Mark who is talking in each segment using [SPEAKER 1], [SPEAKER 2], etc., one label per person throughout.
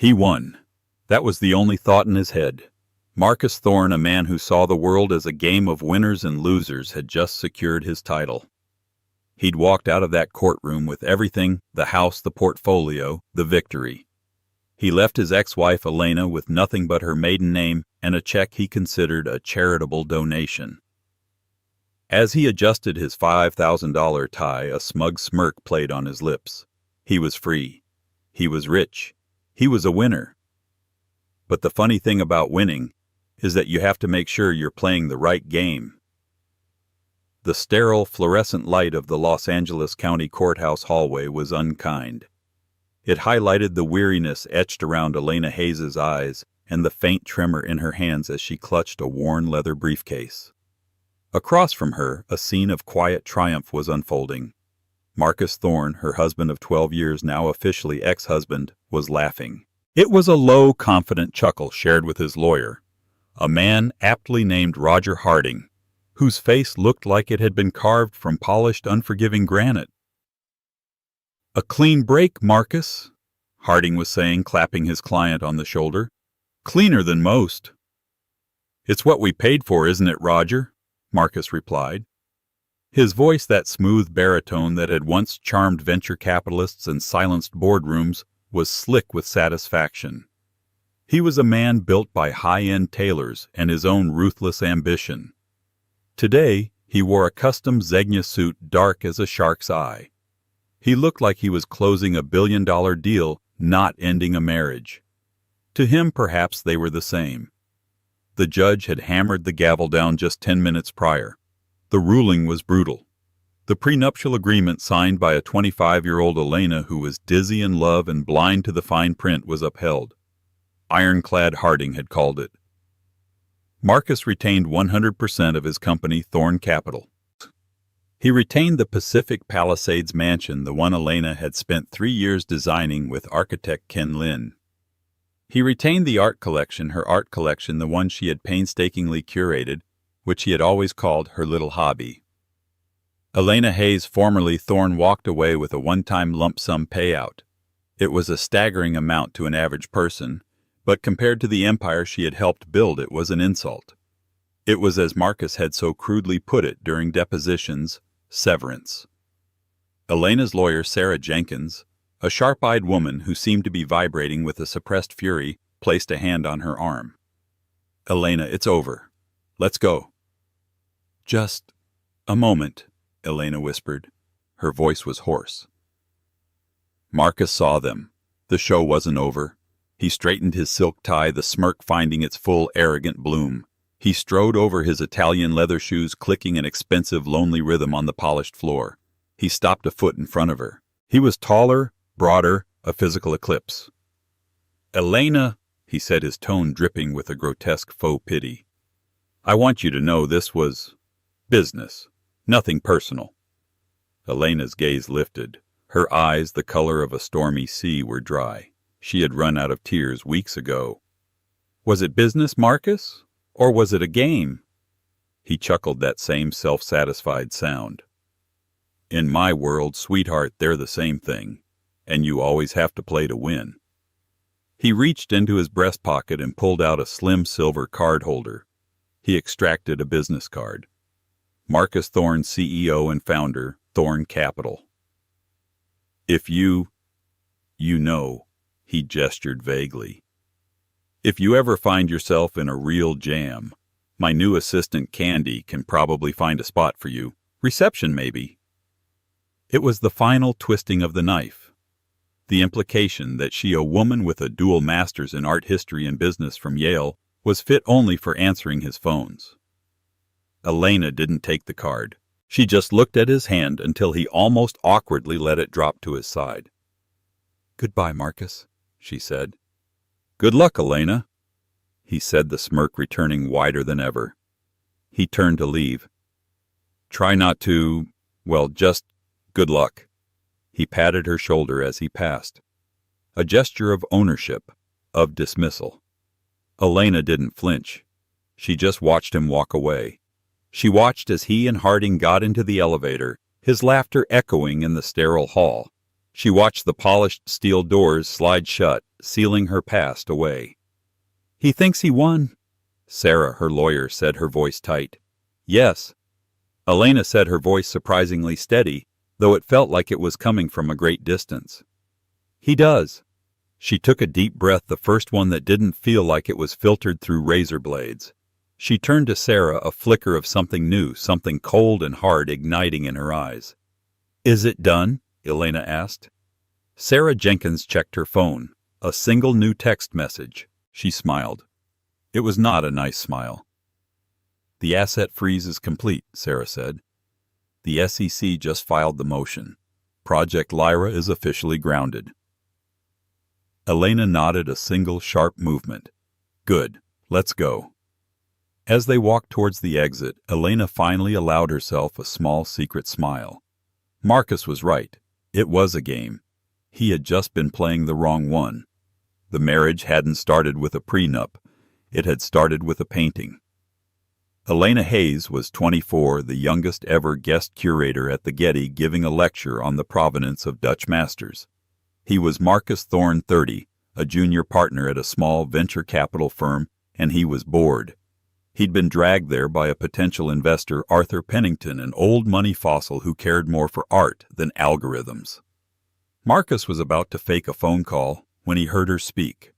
[SPEAKER 1] He won. That was the only thought in his head. Marcus Thorne, a man who saw the world as a game of winners and losers, had just secured his title. He'd walked out of that courtroom with everything, the house, the portfolio, the victory. He left his ex-wife Elena with nothing but her maiden name and a check he considered a charitable donation. As he adjusted his $5,000 tie, a smug smirk played on his lips. He was free. He was rich. He was a winner. But the funny thing about winning is that you have to make sure you're playing the right game. The sterile, fluorescent light of the Los Angeles County Courthouse hallway was unkind. It highlighted the weariness etched around Elena Hayes's eyes and the faint tremor in her hands as she clutched a worn leather briefcase. Across from her, a scene of quiet triumph was unfolding. Marcus Thorne, her husband of 12 years, now officially ex-husband, was laughing. It was a low, confident chuckle shared with his lawyer, a man aptly named Roger Harding, whose face looked like it had been carved from polished, unforgiving granite. "A clean break, Marcus," Harding was saying, clapping his client on the shoulder. "Cleaner than most." "It's what we paid for, isn't it, Roger?" Marcus replied. His voice, that smooth baritone that had once charmed venture capitalists and silenced boardrooms, was slick with satisfaction. He was a man built by high-end tailors and his own ruthless ambition. Today, he wore a custom Zegna suit dark as a shark's eye. He looked like he was closing a billion-dollar deal, not ending a marriage. To him, perhaps, they were the same. The judge had hammered the gavel down just 10 minutes prior. The ruling was brutal. The prenuptial agreement signed by a 25-year-old Elena who was dizzy in love and blind to the fine print was upheld. Ironclad Harding had called it. Marcus retained 100% of his company, Thorne Capital. He retained the Pacific Palisades mansion, the one Elena had spent 3 years designing with architect Ken Lin. He retained the art collection, her art collection, the one she had painstakingly curated, which he had always called her little hobby. Elena Hayes, formerly Thorne, walked away with a one-time lump sum payout. It was a staggering amount to an average person, but compared to the empire she had helped build, it was an insult. It was, as Marcus had so crudely put it during depositions, severance. Elena's lawyer, Sarah Jenkins, a sharp-eyed woman who seemed to be vibrating with a suppressed fury, placed a hand on her arm. "Elena, it's over. Let's go." "Just a moment," Elena whispered. Her voice was hoarse. Marcus saw them. The show wasn't over. He straightened his silk tie, the smirk finding its full, arrogant bloom. He strode over his Italian leather shoes, clicking an expensive, lonely rhythm on the polished floor. He stopped a foot in front of her. He was taller, broader, a physical eclipse. "Elena," he said, his tone dripping with a grotesque faux pity, "I want you to know this was business, nothing personal." Elena's gaze lifted. Her eyes, the color of a stormy sea, were dry. She had run out of tears weeks ago. "Was it business, Marcus? Or was it a game?" He chuckled, that same self-satisfied sound. "In my world, sweetheart, they're the same thing, and you always have to play to win." He reached into his breast pocket and pulled out a slim silver card holder. He extracted a business card. Marcus Thorne, CEO and founder, Thorne Capital. "If you know," he gestured vaguely. "If you ever find yourself in a real jam, my new assistant Candy can probably find a spot for you. Reception, maybe." It was the final twisting of the knife. The implication that she, a woman with a dual master's in art history and business from Yale, was fit only for answering his phones. Elena didn't take the card. She just looked at his hand until he almost awkwardly let it drop to his side. "Goodbye, Marcus," she said. "Good luck, Elena," he said, the smirk returning wider than ever. He turned to leave. "Try not to, well, just good luck." He patted her shoulder as he passed. A gesture of ownership, of dismissal. Elena didn't flinch. She just watched him walk away. She watched as he and Harding got into the elevator, his laughter echoing in the sterile hall. She watched the polished steel doors slide shut, sealing her past away. "He thinks he won," Sarah, her lawyer, said, her voice tight. "Yes." Elena said, her voice surprisingly steady, though it felt like it was coming from a great distance. "He does." She took a deep breath, the first one that didn't feel like it was filtered through razor blades. She turned to Sarah, a flicker of something new, something cold and hard igniting in her eyes. "Is it done?" Elena asked. Sarah Jenkins checked her phone. A single new text message. She smiled. It was not a nice smile. "The asset freeze is complete," Sarah said. "The SEC just filed the motion. Project Lyra is officially grounded." Elena nodded, a single sharp movement. "Good. Let's go." As they walked towards the exit, Elena finally allowed herself a small secret smile. Marcus was right. It was a game. He had just been playing the wrong one. The marriage hadn't started with a prenup. It had started with a painting. Elena Hayes was 24, the youngest ever guest curator at the Getty, giving a lecture on the provenance of Dutch masters. He was Marcus Thorne, 30, a junior partner at a small venture capital firm, and he was bored. He'd been dragged there by a potential investor, Arthur Pennington, an old money fossil who cared more for art than algorithms. Marcus was about to fake a phone call when he heard her speak.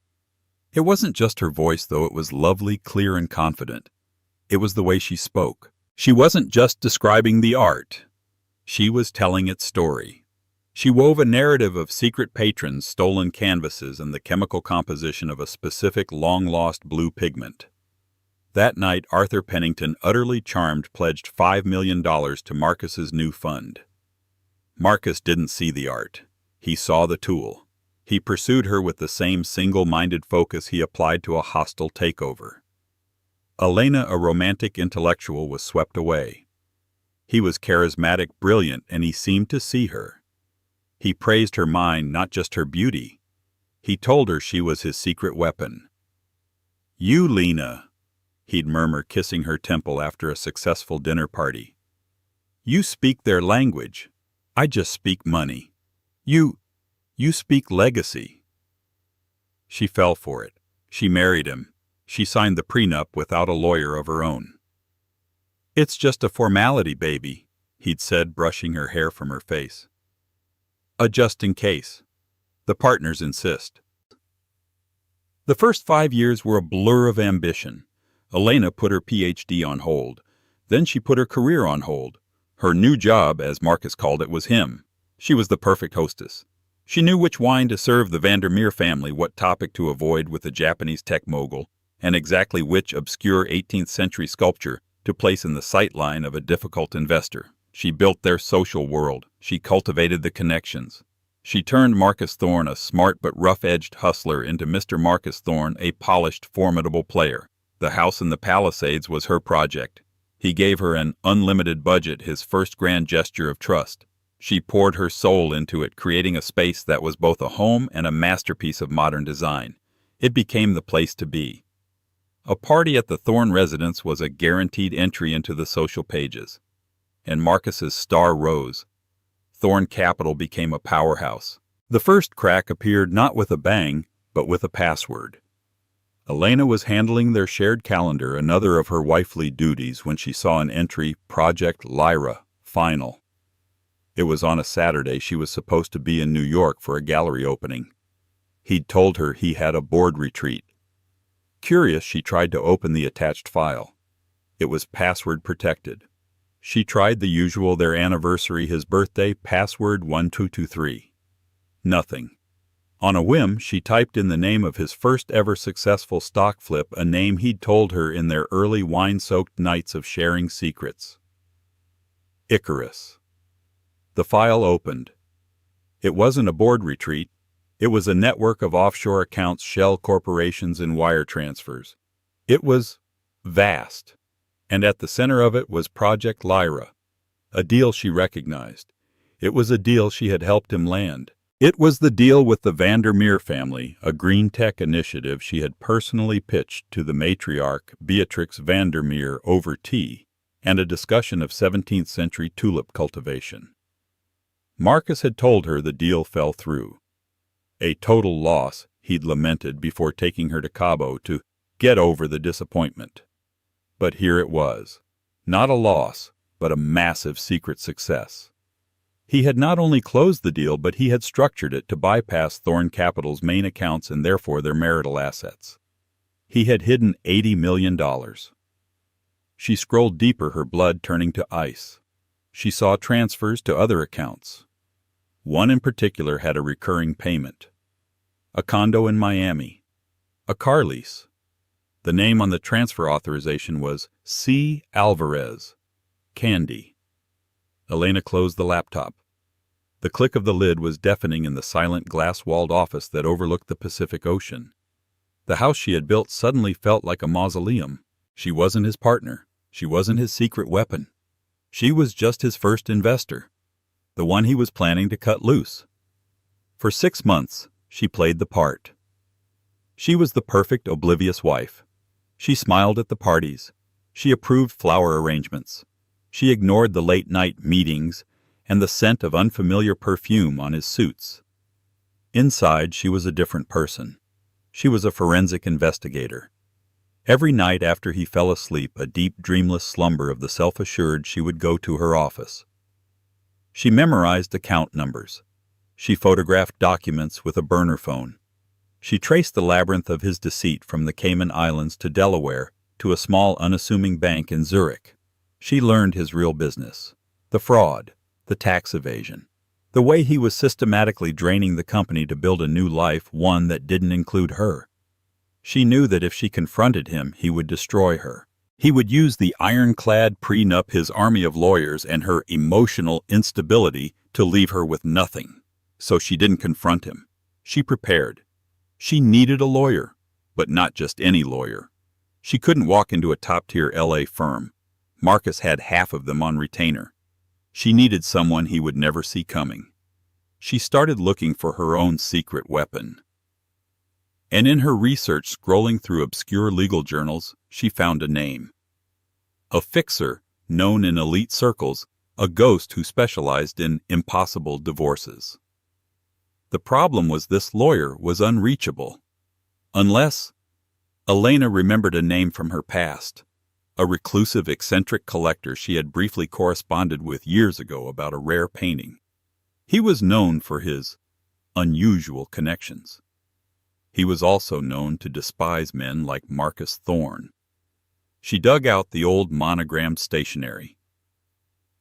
[SPEAKER 1] It wasn't just her voice, though. It was lovely, clear, and confident. It was the way she spoke. She wasn't just describing the art. She was telling its story. She wove a narrative of secret patrons, stolen canvases, and the chemical composition of a specific long-lost blue pigment. That night, Arthur Pennington, utterly charmed, pledged $5 million to Marcus's new fund. Marcus didn't see the art. He saw the tool. He pursued her with the same single-minded focus he applied to a hostile takeover. Elena, a romantic intellectual, was swept away. He was charismatic, brilliant, and he seemed to see her. He praised her mind, not just her beauty. He told her she was his secret weapon. "You, Lena," he'd murmur, kissing her temple after a successful dinner party. "You speak their language. I just speak money. You speak legacy." She fell for it. She married him. She signed the prenup without a lawyer of her own. "It's just a formality, baby," he'd said, brushing her hair from her face. "A just in case. The partners insist." The first 5 years were a blur of ambition. Elena put her PhD on hold. Then she put her career on hold. Her new job, as Marcus called it, was him. She was the perfect hostess. She knew which wine to serve the Vandermeer family, what topic to avoid with the Japanese tech mogul, and exactly which obscure 18th century sculpture to place in the sightline of a difficult investor. She built their social world. She cultivated the connections. She turned Marcus Thorne, a smart but rough-edged hustler, into Mr. Marcus Thorne, a polished, formidable player. The house in the Palisades was her project. He gave her an unlimited budget, his first grand gesture of trust. She poured her soul into it, creating a space that was both a home and a masterpiece of modern design. It became the place to be. A party at the Thorne residence was a guaranteed entry into the social pages. And Marcus's star rose. Thorne Capital became a powerhouse. The first crack appeared not with a bang, but with a password. Elena was handling their shared calendar, another of her wifely duties, when she saw an entry, Project Lyra, final. It was on a Saturday. She was supposed to be in New York for a gallery opening. He'd told her he had a board retreat. Curious, she tried to open the attached file. It was password protected. She tried the usual, their anniversary, his birthday, password 1223. Nothing. On a whim, she typed in the name of his first ever successful stock flip, a name he'd told her in their early wine-soaked nights of sharing secrets. Icarus. The file opened. It wasn't a board retreat. It was a network of offshore accounts, shell corporations, and wire transfers. It was vast. And at the center of it was Project Lyra, a deal she recognized. It was a deal she had helped him land. It was the deal with the Vandermeer family, a green tech initiative she had personally pitched to the matriarch Beatrix Vandermeer over tea and a discussion of 17th century tulip cultivation. Marcus had told her the deal fell through. A total loss, he'd lamented before taking her to Cabo to get over the disappointment. But here it was. Not a loss, but a massive secret success. He had not only closed the deal, but he had structured it to bypass Thorn Capital's main accounts and therefore their marital assets. He had hidden $80 million. She scrolled deeper, her blood turning to ice. She saw transfers to other accounts. One in particular had a recurring payment. A condo in Miami. A car lease. The name on the transfer authorization was C. Alvarez. Candy. Elena closed the laptop. The click of the lid was deafening in the silent glass-walled office that overlooked the Pacific Ocean. The house she had built suddenly felt like a mausoleum. She wasn't his partner. She wasn't his secret weapon. She was just his first investor, the one he was planning to cut loose. For 6 months, she played the part. She was the perfect, oblivious wife. She smiled at the parties. She approved flower arrangements. She ignored the late-night meetings and the scent of unfamiliar perfume on his suits. Inside, she was a different person. She was a forensic investigator. Every night after he fell asleep, a deep, dreamless slumber of the self-assured, she would go to her office. She memorized account numbers. She photographed documents with a burner phone. She traced the labyrinth of his deceit from the Cayman Islands to Delaware to a small, unassuming bank in Zurich. She learned his real business, the fraud, the tax evasion, the way he was systematically draining the company to build a new life, one that didn't include her. She knew that if she confronted him, he would destroy her. He would use the ironclad prenup, his army of lawyers, and her emotional instability to leave her with nothing. So she didn't confront him. She prepared. She needed a lawyer, but not just any lawyer. She couldn't walk into a top-tier LA firm. Marcus had half of them on retainer. She needed someone he would never see coming. She started looking for her own secret weapon. And in her research, scrolling through obscure legal journals, she found a name. A fixer, known in elite circles, a ghost who specialized in impossible divorces. The problem was this lawyer was unreachable. Unless Elena remembered a name from her past, a reclusive, eccentric collector she had briefly corresponded with years ago about a rare painting. He was known for his unusual connections. He was also known to despise men like Marcus Thorn. She dug out the old monogrammed stationery.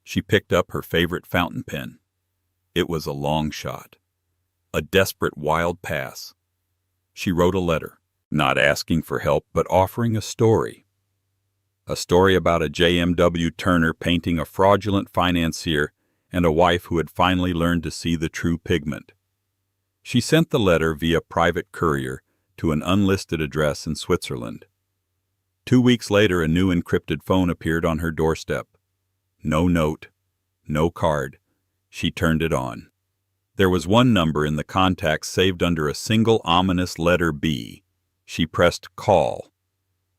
[SPEAKER 1] She picked up her favorite fountain pen. It was a long shot, a desperate wild pass. She wrote a letter, not asking for help but offering a story. A story about a JMW Turner painting a fraudulent financier and a wife who had finally learned to see the true pigment. She sent the letter via private courier to an unlisted address in Switzerland. 2 weeks later, a new encrypted phone appeared on her doorstep. No note, no card. She turned it on. There was one number in the contacts saved under a single ominous letter B. She pressed call.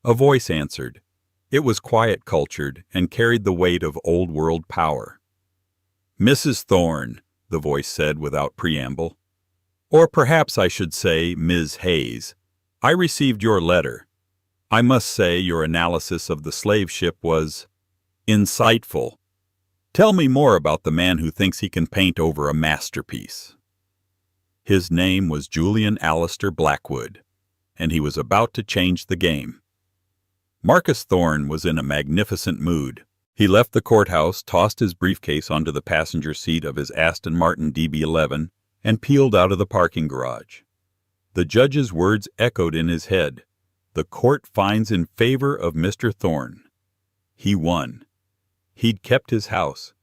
[SPEAKER 1] A voice answered. It was quiet, cultured, and carried the weight of old-world power. "Mrs. Thorne," the voice said without preamble. "Or perhaps I should say, Ms. Hayes. I received your letter. I must say your analysis of the slave ship was insightful. Tell me more about the man who thinks he can paint over a masterpiece." His name was Julian Alistair Blackwood, and he was about to change the game. Marcus Thorne was in a magnificent mood. He left the courthouse, tossed his briefcase onto the passenger seat of his Aston Martin DB11, and peeled out of the parking garage. The judge's words echoed in his head. The court finds in favor of Mr. Thorne. He won. He'd kept his house.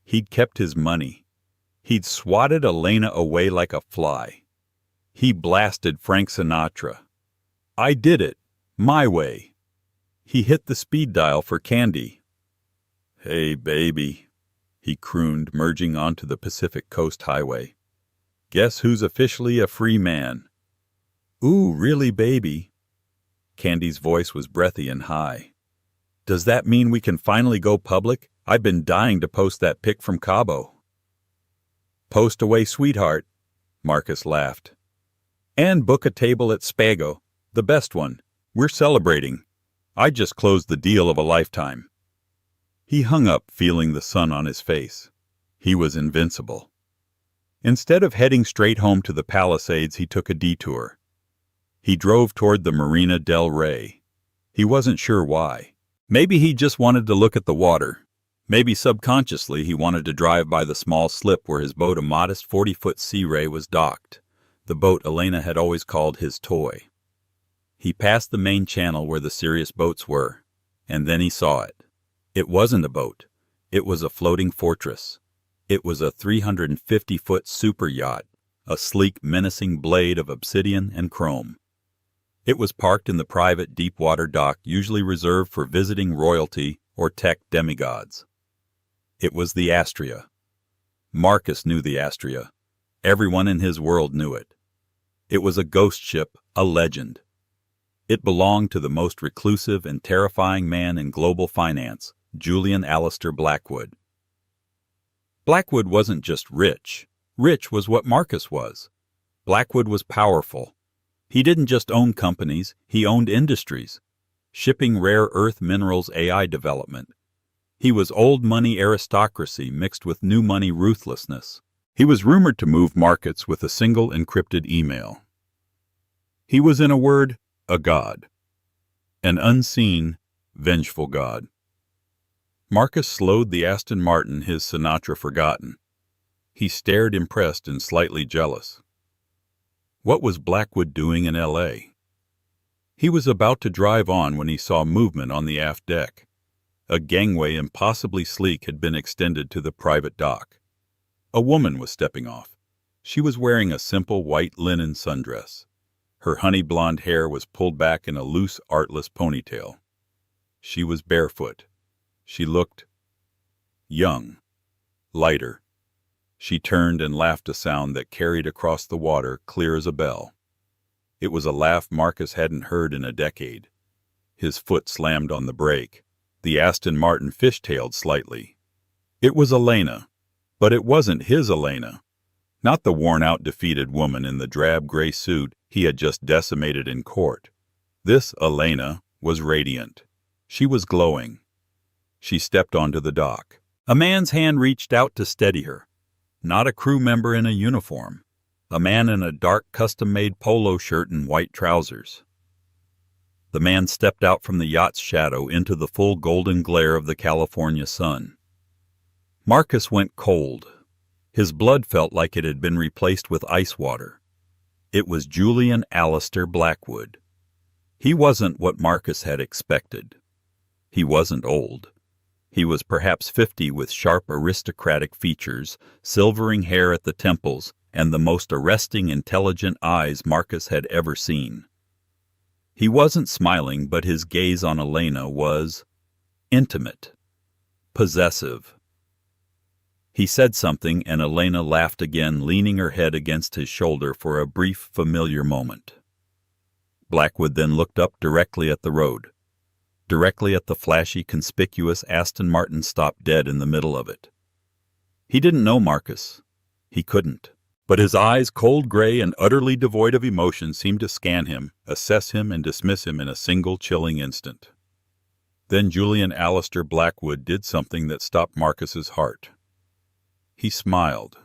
[SPEAKER 1] He'd kept his money. He'd swatted Elena away like a fly. He blasted Frank Sinatra. I did it. My way. He hit the speed dial for Candy. "Hey, baby," he crooned, merging onto the Pacific Coast Highway. "Guess who's officially a free man?" "Ooh, really, baby?" Candy's voice was breathy and high. "Does that mean we can finally go public? I've been dying to post that pic from Cabo." Post away, sweetheart, Marcus laughed. And book a table at Spago, the best one. We're celebrating. I just closed the deal of a lifetime. He hung up, feeling the sun on his face. He was invincible. Instead of heading straight home to the Palisades, he took a detour. He drove toward the Marina del Rey. He wasn't sure why. Maybe he just wanted to look at the water. Maybe subconsciously he wanted to drive by the small slip where his boat, a modest 40-foot Sea Ray, was docked, the boat Elena had always called his toy. He passed the main channel where the serious boats were, and then he saw it. It wasn't a boat. It was a floating fortress. It was a 350-foot super yacht, a sleek, menacing blade of obsidian and chrome. It was parked in the private deep-water dock usually reserved for visiting royalty or tech demigods. It was the Astria. Marcus knew the Astria. Everyone in his world knew it. It was a ghost ship, a legend. It belonged to the most reclusive and terrifying man in global finance, Julian Alistair Blackwood. Blackwood wasn't just rich. Rich was what Marcus was. Blackwood was powerful. He didn't just own companies, he owned industries. Shipping rare earth minerals, AI development. He was old money aristocracy mixed with new money ruthlessness. He was rumored to move markets with a single encrypted email. He was, in a word, a god. An unseen, vengeful god. Marcus slowed the Aston Martin, his Sinatra forgotten. He stared, impressed and slightly jealous. What was Blackwood doing in L.A.? He was about to drive on when he saw movement on the aft deck. A gangway impossibly sleek had been extended to the private dock. A woman was stepping off. She was wearing a simple white linen sundress. Her honey-blonde hair was pulled back in a loose, artless ponytail. She was barefoot. She looked young, lighter. She turned and laughed, a sound that carried across the water clear as a bell. It was a laugh Marcus hadn't heard in a decade. His foot slammed on the brake. The Aston Martin fishtailed slightly. It was Elena, but it wasn't his Elena. Not the worn-out, defeated woman in the drab gray suit he had just decimated in court. This Elena was radiant. She was glowing. She stepped onto the dock. A man's hand reached out to steady her. Not a crew member in a uniform. A man in a dark, custom-made polo shirt and white trousers. The man stepped out from the yacht's shadow into the full golden glare of the California sun. Marcus went cold. His blood felt like it had been replaced with ice water. It was Julian Alistair Blackwood. He wasn't what Marcus had expected. He wasn't old. He was perhaps 50, with sharp aristocratic features, silvering hair at the temples, and the most arresting, intelligent eyes Marcus had ever seen. He wasn't smiling, but his gaze on Elena was intimate, possessive. He said something, and Elena laughed again, leaning her head against his shoulder for a brief, familiar moment. Blackwood then looked up directly at the road, directly at the flashy, conspicuous Aston Martin stopped dead in the middle of it. He didn't know Marcus. He couldn't. But his eyes, cold gray and utterly devoid of emotion, seemed to scan him, assess him, and dismiss him in a single chilling instant. Then Julian Alistair Blackwood did something that stopped Marcus's heart. He smiled.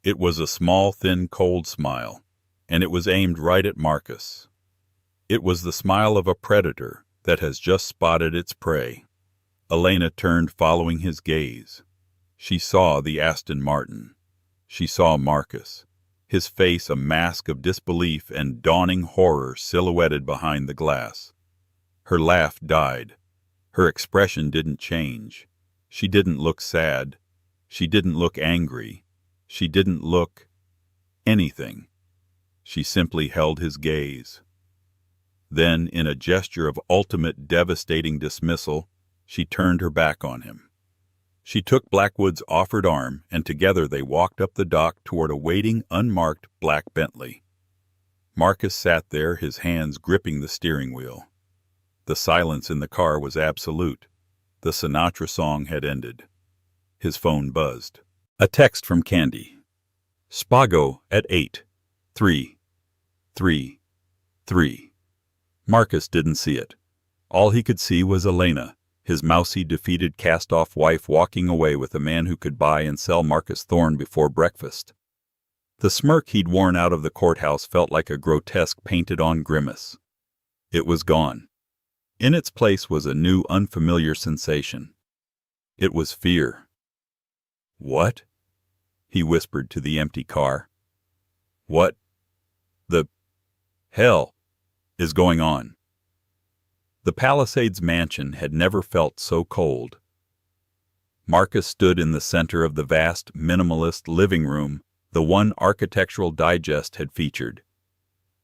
[SPEAKER 1] It was a small, thin, cold smile, and it was aimed right at Marcus. It was the smile of a predator that has just spotted its prey. Elena turned, following his gaze. She saw the Aston Martin. She saw Marcus, his face a mask of disbelief and dawning horror silhouetted behind the glass. Her laugh died. Her expression didn't change. She didn't look sad. She didn't look angry. She didn't look anything. She simply held his gaze. Then, in a gesture of ultimate devastating dismissal, she turned her back on him. She took Blackwood's offered arm, and together they walked up the dock toward a waiting, unmarked black Bentley. Marcus sat there, his hands gripping the steering wheel. The silence in the car was absolute. The Sinatra song had ended. His phone buzzed. A text from Candy. Spago at 8. 3. 3. 3. Marcus didn't see it. All he could see was Elena, his mousy, defeated, cast-off wife, walking away with a man who could buy and sell Marcus Thorne before breakfast. The smirk he'd worn out of the courthouse felt like a grotesque painted-on grimace. It was gone. In its place was a new, unfamiliar sensation. It was fear. "What?" he whispered to the empty car. "What the hell is going on?" The Palisades mansion had never felt so cold. Marcus stood in the center of the vast, minimalist living room the one Architectural Digest had featured.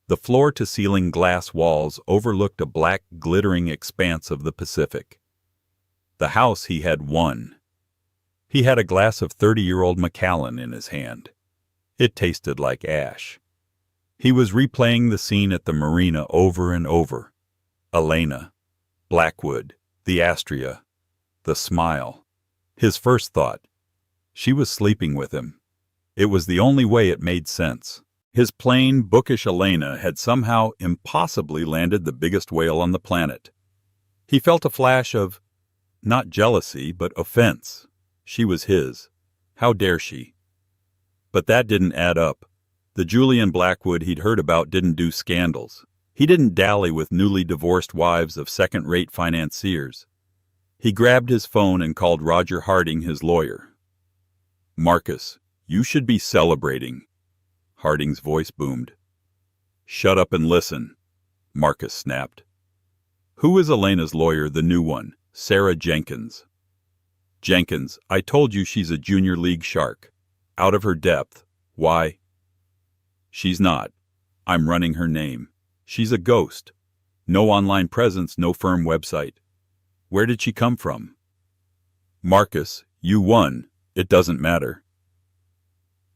[SPEAKER 1] The floor-to-ceiling glass walls overlooked a black, glittering expanse of the Pacific. The house he had won. He had a glass of 30-year-old Macallan in his hand. It tasted like ash. He was replaying the scene at the marina over and over. Elena, Blackwood, the Astria, the smile. His first thought, she was sleeping with him. It was the only way it made sense. His plain, bookish Elena had somehow impossibly landed the biggest whale on the planet. He felt a flash of, not jealousy, but offense. She was his. How dare she? But that didn't add up. The Julian Blackwood he'd heard about didn't do scandals. He didn't dally with newly divorced wives of second-rate financiers. He grabbed his phone and called Roger Harding, his lawyer. "Marcus, you should be celebrating." Harding's voice boomed. "Shut up and listen," Marcus snapped. "Who is Elena's lawyer, the new one? Sarah Jenkins." "Jenkins, I told you she's a junior league shark. Out of her depth. Why?" "She's not. I'm running her name. She's a ghost. No online presence, no firm website. Where did she come from?" "Marcus, you won. It doesn't matter."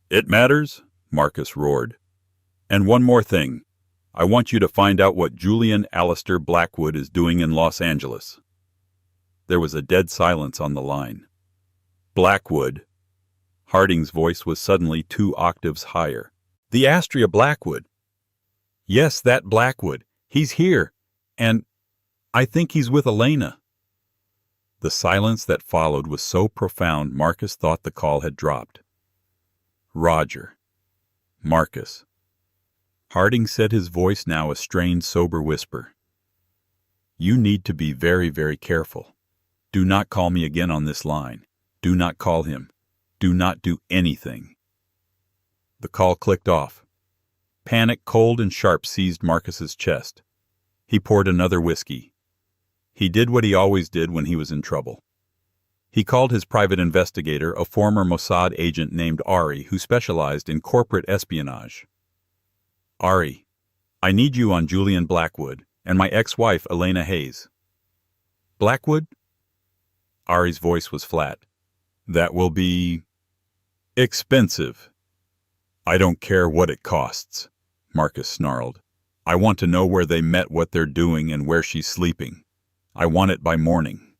[SPEAKER 1] "It matters," Marcus roared. "And one more thing. I want you to find out what Julian Alistair Blackwood is doing in Los Angeles." There was a dead silence on the line. "Blackwood." Harding's voice was suddenly 2 octaves higher. "The Astria Blackwood." "Yes, that Blackwood. He's here. And I think he's with Elena." The silence that followed was so profound Marcus thought the call had dropped. "Roger." "Marcus." Harding said, his voice now a strained, sober whisper. "You need to be very, very careful. Do not call me again on this line. Do not call him. Do not do anything." The call clicked off. Panic, cold and sharp, seized Marcus's chest. He poured another whiskey. He did what he always did when he was in trouble. He called his private investigator, a former Mossad agent named Ari, who specialized in corporate espionage. "Ari, I need you on Julian Blackwood and my ex-wife Elena Hayes." "Blackwood?" Ari's voice was flat. "That will be expensive." "I don't care what it costs," Marcus snarled. "I want to know where they met, what they're doing, and where she's sleeping. I want it by morning."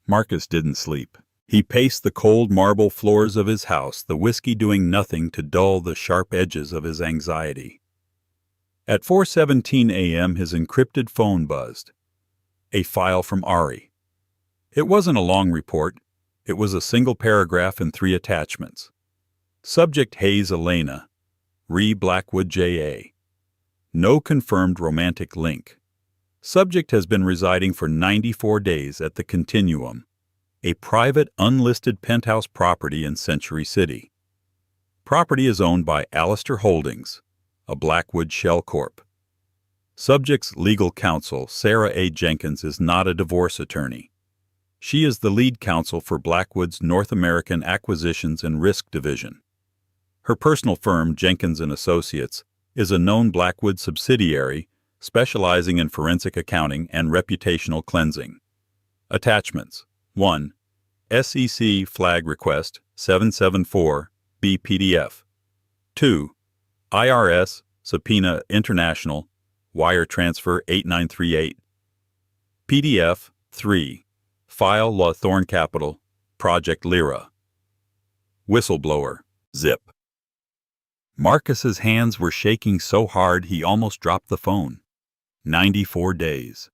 [SPEAKER 1] Marcus didn't sleep. He paced the cold marble floors of his house, the whiskey doing nothing to dull the sharp edges of his anxiety. At 4:17 a.m. his encrypted phone buzzed. A file from Ari. It wasn't a long report. It was a single paragraph and 3 attachments. Subject: Hayes Elena. Re Blackwood J.A. No confirmed romantic link. Subject has been residing for 94 days at the Continuum, a private, unlisted penthouse property in Century City. Property is owned by Alistair Holdings, a Blackwood shell corp. Subject's legal counsel, Sarah A. Jenkins, is not a divorce attorney. She is the lead counsel for Blackwood's North American Acquisitions and Risk Division. Her personal firm, Jenkins & Associates, is a known Blackwood subsidiary specializing in forensic accounting and reputational cleansing. Attachments: 1. SEC Flag Request 774 B PDF. 2. IRS Subpoena International Wire Transfer 8938. PDF. 3. File Lawthorne Capital Project Lyra. Whistleblower. Zip. Marcus's hands were shaking so hard he almost dropped the phone. 94 days.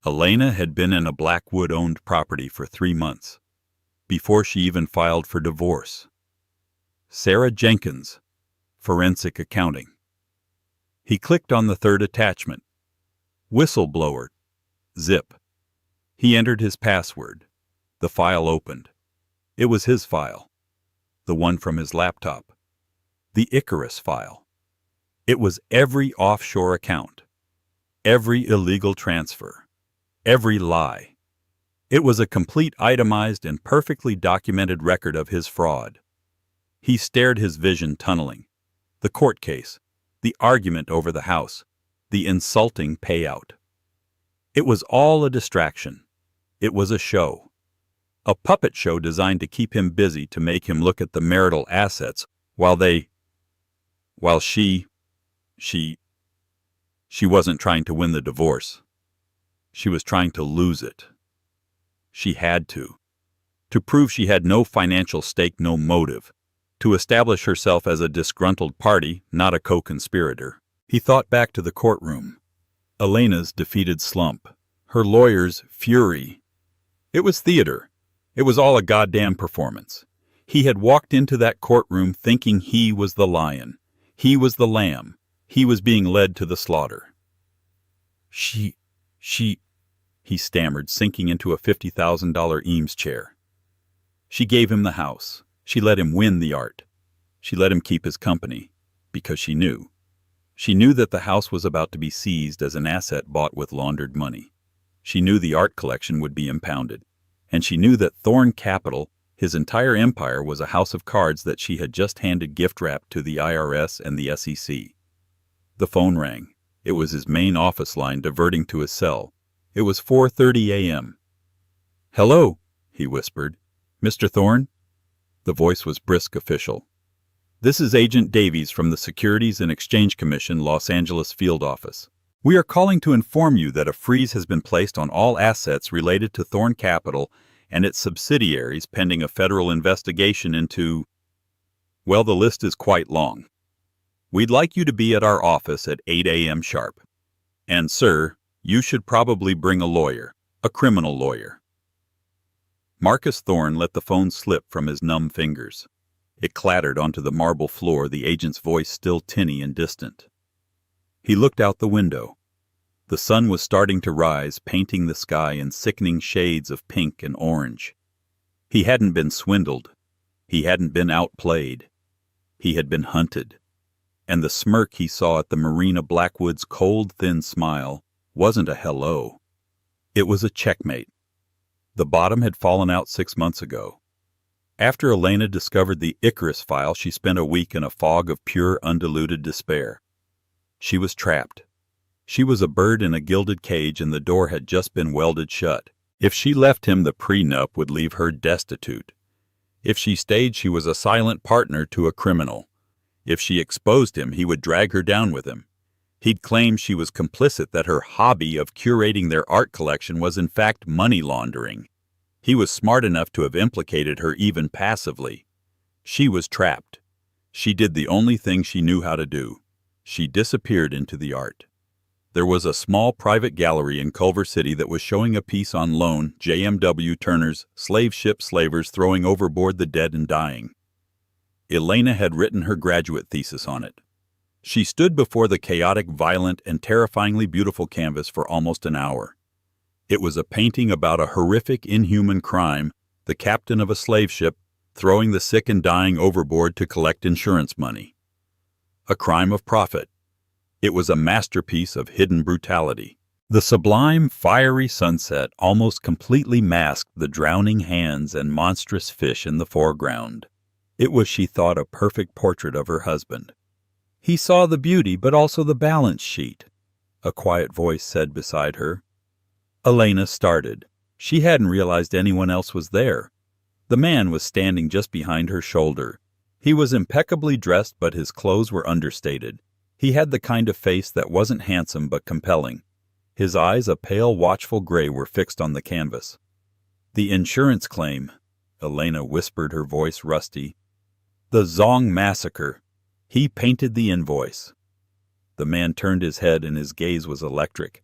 [SPEAKER 1] Elena had been in a Blackwood-owned property for 3 months, before she even filed for divorce. Sarah Jenkins, forensic accounting. He clicked on the third attachment. Whistleblower. Zip. He entered his password. The file opened. It was his file. The one from his laptop. The Icarus file. It was every offshore account. Every illegal transfer. Every lie. It was a complete itemized and perfectly documented record of his fraud. He stared, his vision tunneling. The court case. The argument over the house. The insulting payout. It was all a distraction. It was a show. A puppet show designed to keep him busy, to make him look at the marital assets while she wasn't trying to win the divorce. She was trying to lose it. She had to prove she had no financial stake, no motive, to establish herself as a disgruntled party, not a co-conspirator. He thought back to the courtroom. Elena's defeated slump. Her lawyer's fury. It was theater. It was all a goddamn performance. He had walked into that courtroom thinking he was the lion. He was the lamb. He was being led to the slaughter. She, he stammered, sinking into a $50,000 Eames chair. She gave him the house. She let him win the art. She let him keep his company, because she knew. She knew that the house was about to be seized as an asset bought with laundered money. She knew the art collection would be impounded. And she knew that Thorne Capital, his entire empire, was a house of cards that she had just handed gift-wrapped to the IRS and the SEC. The phone rang. It was his main office line diverting to his cell. It was 4:30 a.m. "Hello," he whispered. "Mr. Thorne?" The voice was brisk, official. "This is Agent Davies from the Securities and Exchange Commission, Los Angeles Field Office. We are calling to inform you that a freeze has been placed on all assets related to Thorne Capital and its subsidiaries pending a federal investigation into... Well, the list is quite long. We'd like you to be at our office at 8 a.m. sharp. And, sir, you should probably bring a lawyer, a criminal lawyer." Marcus Thorne let the phone slip from his numb fingers. It clattered onto the marble floor, the agent's voice still tinny and distant. He looked out the window. The sun was starting to rise, painting the sky in sickening shades of pink and orange. He hadn't been swindled. He hadn't been outplayed. He had been hunted. And the smirk he saw at the marina, Blackwood's cold, thin smile, wasn't a hello. It was a checkmate. The bottom had fallen out 6 months ago. After Elena discovered the Icarus file, she spent a week in a fog of pure, undiluted despair. She was trapped. She was a bird in a gilded cage, and the door had just been welded shut. If she left him, the prenup would leave her destitute. If she stayed, she was a silent partner to a criminal. If she exposed him, he would drag her down with him. He'd claim she was complicit, that her hobby of curating their art collection was in fact money laundering. He was smart enough to have implicated her even passively. She was trapped. She did the only thing she knew how to do. She disappeared into the art. There was a small private gallery in Culver City that was showing a piece on loan, J.M.W. Turner's Slave Ship Slavers Throwing Overboard the Dead and Dying. Elena had written her graduate thesis on it. She stood before the chaotic, violent, and terrifyingly beautiful canvas for almost an hour. It was a painting about a horrific, inhuman crime, the captain of a slave ship throwing the sick and dying overboard to collect insurance money. A crime of profit. It was a masterpiece of hidden brutality. The sublime, fiery sunset almost completely masked the drowning hands and monstrous fish in the foreground. It was, she thought, a perfect portrait of her husband. He saw the beauty, but also the balance sheet, a quiet voice said beside her. Elena started. She hadn't realized anyone else was there. The man was standing just behind her shoulder. He was impeccably dressed, but his clothes were understated. He had the kind of face that wasn't handsome but compelling. His eyes, a pale, watchful gray, were fixed on the canvas. "The insurance claim," Elena whispered, her voice rusty. "The Zong massacre. He painted the invoice. The man turned his head and his gaze was electric.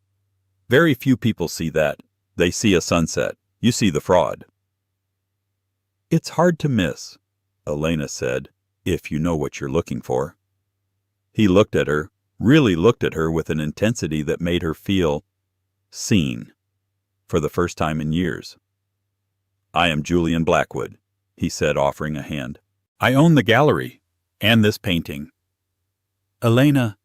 [SPEAKER 1] Very few people see that. They see a sunset. You see the fraud. It's hard to miss, Elena said, if you know what you're looking for. He looked at her, really looked at her with an intensity that made her feel seen for the first time in years. I am Julian Blackwood, he said, offering a hand. I own the gallery and this painting. Elena,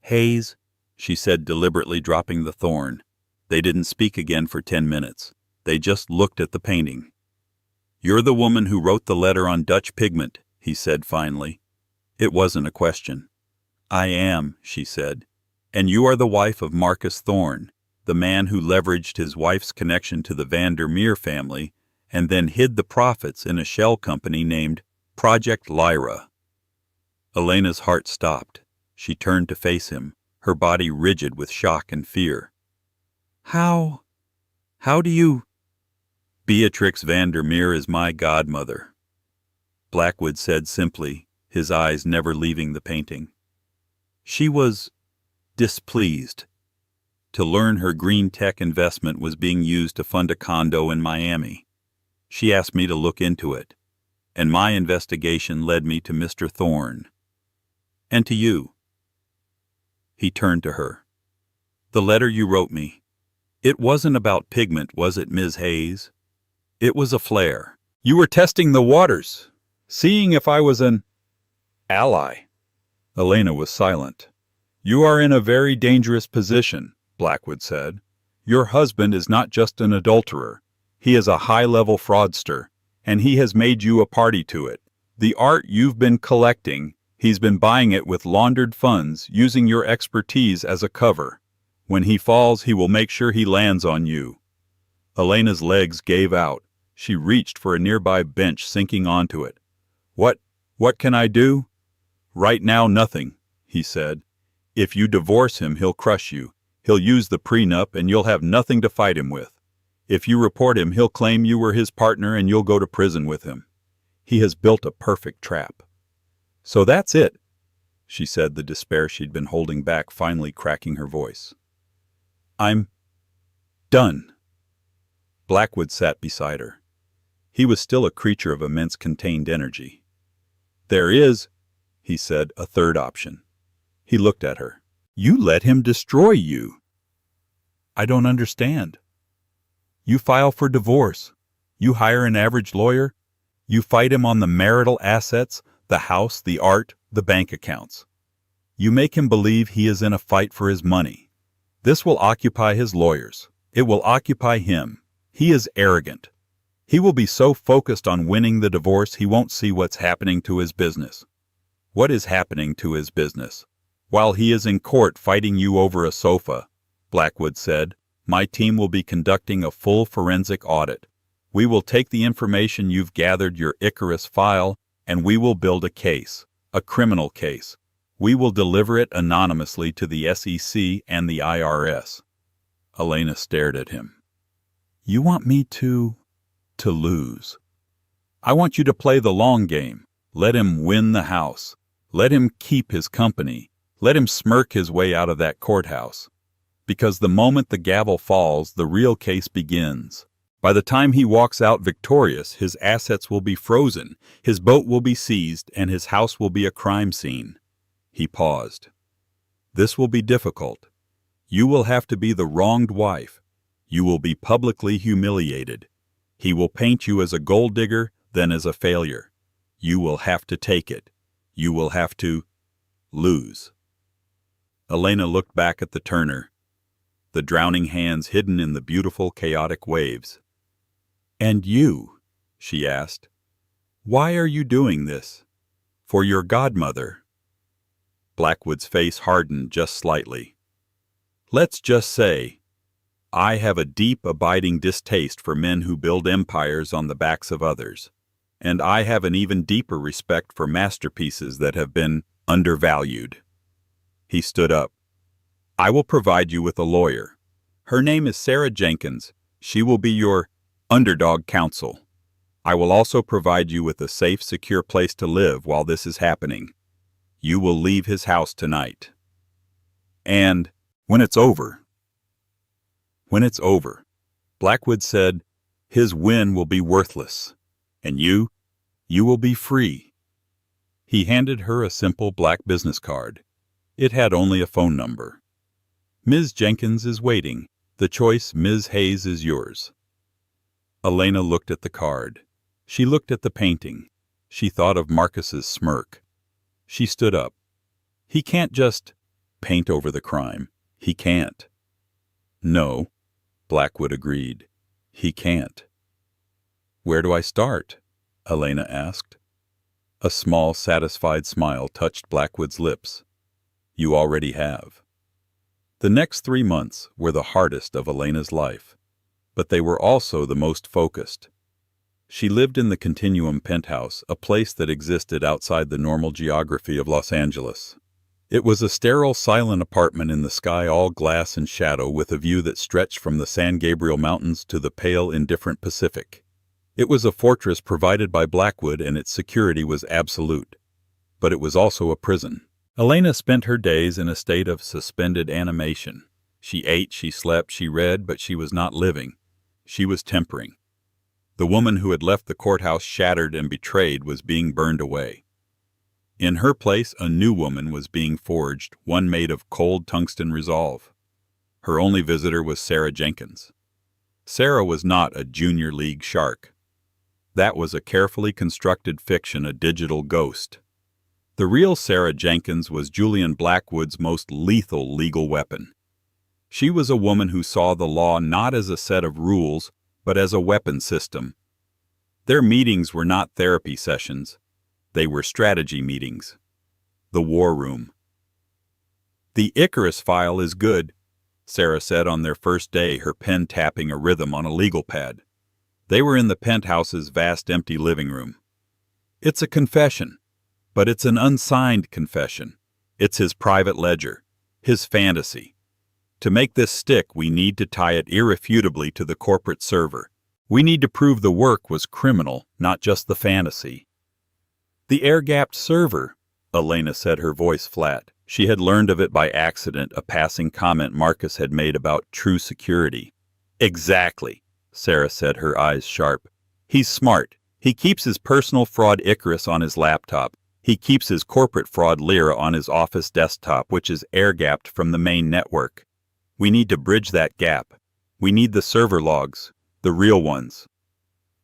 [SPEAKER 1] Hayes, she said, deliberately dropping the thorn. They didn't speak again for 10 minutes. They just looked at the painting. You're the woman who wrote the letter on Dutch pigment, he said finally. It wasn't a question. I am, she said, and you are the wife of Marcus Thorne, the man who leveraged his wife's connection to the Vandermeer family and then hid the profits in a shell company named Project Lyra. Elena's heart stopped. She turned to face him, her body rigid with shock and fear. How do you... Beatrix Vandermeer is my godmother, Blackwood said simply, his eyes never leaving the painting. She was displeased to learn her green tech investment was being used to fund a condo in Miami. She asked me to look into it, and my investigation led me to Mr. Thorne. And to you. He turned to her. The letter you wrote me. It wasn't about pigment, was it, Ms. Hayes? It was a flare. You were testing the waters, seeing if I was an ally. Elena was silent. You are in a very dangerous position, Blackwood said. Your husband is not just an adulterer. He is a high-level fraudster, and he has made you a party to it. The art you've been collecting, he's been buying it with laundered funds, using your expertise as a cover. When he falls, he will make sure he lands on you. Elena's legs gave out. She reached for a nearby bench, sinking onto it. What can I do? Right now, nothing, he said. If you divorce him, he'll crush you. He'll use the prenup and you'll have nothing to fight him with. If you report him, he'll claim you were his partner and you'll go to prison with him. He has built a perfect trap. So that's it, she said, the despair she'd been holding back finally cracking her voice. I'm done. Blackwood sat beside her. He was still a creature of immense contained energy. There is, he said, a third option. He looked at her. You let him destroy you. I don't understand. You file for divorce. You hire an average lawyer. You fight him on the marital assets, the house, the art, the bank accounts. You make him believe he is in a fight for his money. This will occupy his lawyers. It will occupy him. He is arrogant. He will be so focused on winning the divorce he won't see what's happening to his business. What is happening to his business? While he is in court fighting you over a sofa, Blackwood said, my team will be conducting a full forensic audit. We will take the information you've gathered, your Icarus file, and we will build a case, a criminal case. We will deliver it anonymously to the SEC and the IRS. Elena stared at him. You want me to lose. I want you to play the long game. Let him win the house. Let him keep his company. Let him smirk his way out of that courthouse. Because the moment the gavel falls, the real case begins. By the time he walks out victorious, his assets will be frozen, his boat will be seized, and his house will be a crime scene. He paused. This will be difficult. You will have to be the wronged wife. You will be publicly humiliated. He will paint you as a gold digger, then as a failure. You will have to take it. You will have to lose. Elena looked back at the turner, the drowning hands hidden in the beautiful, chaotic waves. And you, she asked, why are you doing this? For your godmother. Blackwood's face hardened just slightly. Let's just say, I have a deep, abiding distaste for men who build empires on the backs of others, and I have an even deeper respect for masterpieces that have been undervalued. He stood up. I will provide you with a lawyer. Her name is Sarah Jenkins. She will be your underdog counsel. I will also provide you with a safe, secure place to live while this is happening. You will leave his house tonight. And when it's over, Blackwood said, his win will be worthless, and you will be free. He handed her a simple black business card. It had only a phone number. Ms. Jenkins is waiting. The choice, Ms. Hayes, is yours. Elena looked at the card. She looked at the painting. She thought of Marcus's smirk. She stood up. He can't just paint over the crime. He can't. No, Blackwood agreed. He can't. Where do I start? Elena asked. A small, satisfied smile touched Blackwood's lips. You already have. The next 3 months were the hardest of Elena's life, but they were also the most focused. She lived in the Continuum penthouse, a place that existed outside the normal geography of Los Angeles. It was a sterile, silent apartment in the sky, all glass and shadow, with a view that stretched from the San Gabriel Mountains to the pale, indifferent Pacific. It was a fortress provided by Blackwood, and its security was absolute. But it was also a prison. Elena spent her days in a state of suspended animation. She ate, she slept, she read, but she was not living. She was tempering. The woman who had left the courthouse shattered and betrayed was being burned away. In her place, a new woman was being forged, one made of cold tungsten resolve. Her only visitor was Sarah Jenkins. Sarah was not a junior league shark. That was a carefully constructed fiction, a digital ghost. The real Sarah Jenkins was Julian Blackwood's most lethal legal weapon. She was a woman who saw the law not as a set of rules, but as a weapon system. Their meetings were not therapy sessions. They were strategy meetings. The war room. The Icarus file is good, Sarah said on their first day, her pen tapping a rhythm on a legal pad. They were in the penthouse's vast empty living room. It's a confession, but it's an unsigned confession. It's his private ledger, his fantasy. To make this stick, we need to tie it irrefutably to the corporate server. We need to prove the work was criminal, not just the fantasy. The air-gapped server, Elena said, her voice flat. She had learned of it by accident, a passing comment Marcus had made about true security. Exactly, Sarah said, her eyes sharp. He's smart. He keeps his personal fraud Icarus on his laptop. He keeps his corporate fraud Lyra on his office desktop, which is air-gapped from the main network. We need to bridge that gap. We need the server logs, the real ones.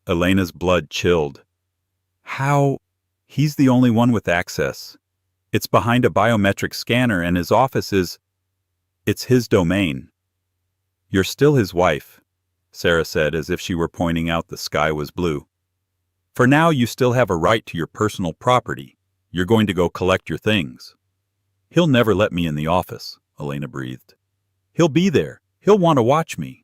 [SPEAKER 1] Elena's blood chilled. How? He's the only one with access. It's behind a biometric scanner, and his office is... It's his domain. You're still his wife, Sarah said, as if she were pointing out the sky was blue. For now, you still have a right to your personal property. You're going to go collect your things. He'll never let me in the office, Elena breathed. He'll be there. He'll want to watch me.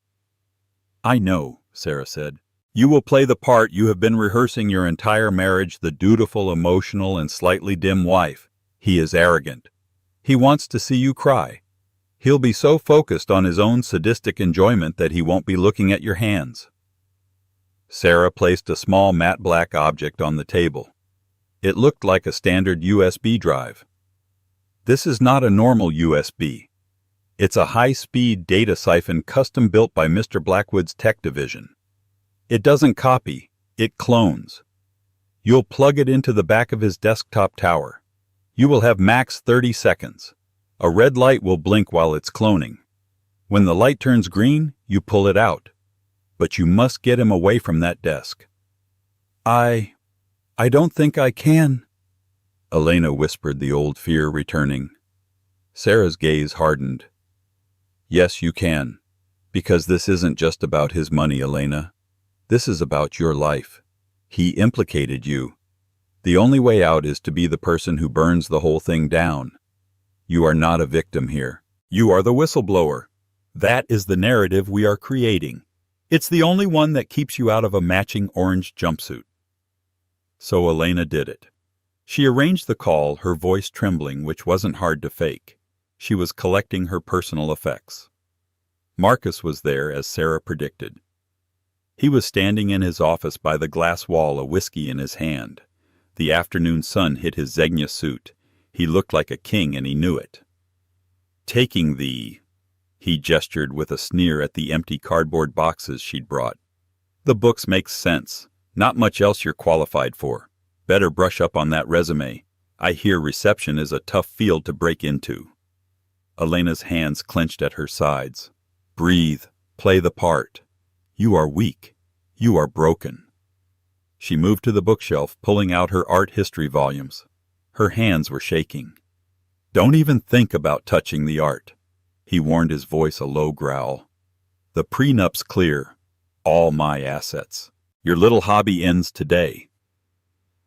[SPEAKER 1] I know, Sarah said. You will play the part you have been rehearsing your entire marriage, the dutiful, emotional, and slightly dim wife. He is arrogant. He wants to see you cry. He'll be so focused on his own sadistic enjoyment that he won't be looking at your hands. Sarah placed a small matte black object on the table. It looked like a standard USB drive. This is not a normal USB. It's a high-speed data siphon custom-built by Mr. Blackwood's tech division. It doesn't copy, it clones. You'll plug it into the back of his desktop tower. You will have max 30 seconds. A red light will blink while it's cloning. When the light turns green, you pull it out. But you must get him away from that desk. I don't think I can, Elena whispered, the old fear returning. Sarah's gaze hardened. Yes, you can. Because this isn't just about his money, Elena. This is about your life. He implicated you. The only way out is to be the person who burns the whole thing down. You are not a victim here. You are the whistleblower. That is the narrative we are creating. It's the only one that keeps you out of a matching orange jumpsuit. So Elena did it. She arranged the call, her voice trembling, which wasn't hard to fake. She was collecting her personal effects. Marcus was there, as Sarah predicted. He was standing in his office by the glass wall, a whiskey in his hand. The afternoon sun hit his Zegna suit. He looked like a king and he knew it. Taking the... He gestured with a sneer at the empty cardboard boxes she'd brought. The books make sense. Not much else you're qualified for. Better brush up on that resume. I hear reception is a tough field to break into. Elena's hands clenched at her sides. Breathe. Play the part. You are weak. You are broken. She moved to the bookshelf, pulling out her art history volumes. Her hands were shaking. Don't even think about touching the art. He warned, his voice a low growl. The prenup's clear. All my assets. Your little hobby ends today.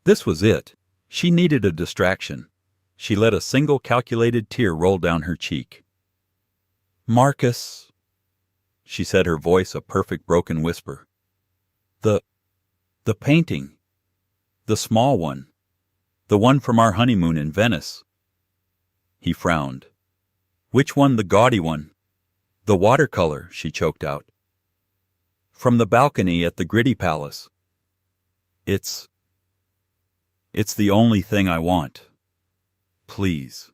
[SPEAKER 1] This was it. She needed a distraction. She let a single calculated tear roll down her cheek. Marcus, she said, her voice a perfect broken whisper. The painting. The small one. The one from our honeymoon in Venice. He frowned. Which one, the gaudy one? The watercolor, she choked out. From the balcony at the Gritty Palace. It's the only thing I want. Please.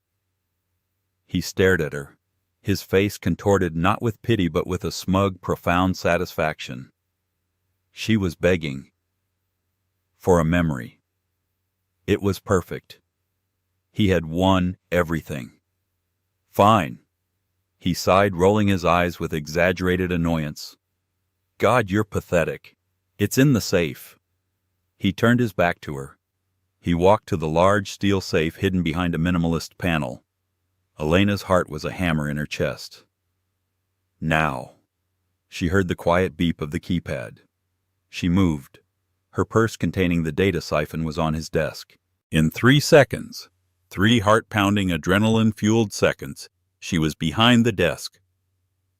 [SPEAKER 1] He stared at her, his face contorted not with pity but with a smug, profound satisfaction. She was begging. For a memory. It was perfect. He had won everything. Fine. He sighed, rolling his eyes with exaggerated annoyance. God, you're pathetic. It's in the safe. He turned his back to her. He walked to the large steel safe hidden behind a minimalist panel. Elena's heart was a hammer in her chest. Now. She heard the quiet beep of the keypad. She moved. Her purse containing the data siphon was on his desk. In 3 seconds, 3 heart-pounding, adrenaline-fueled seconds, she was behind the desk.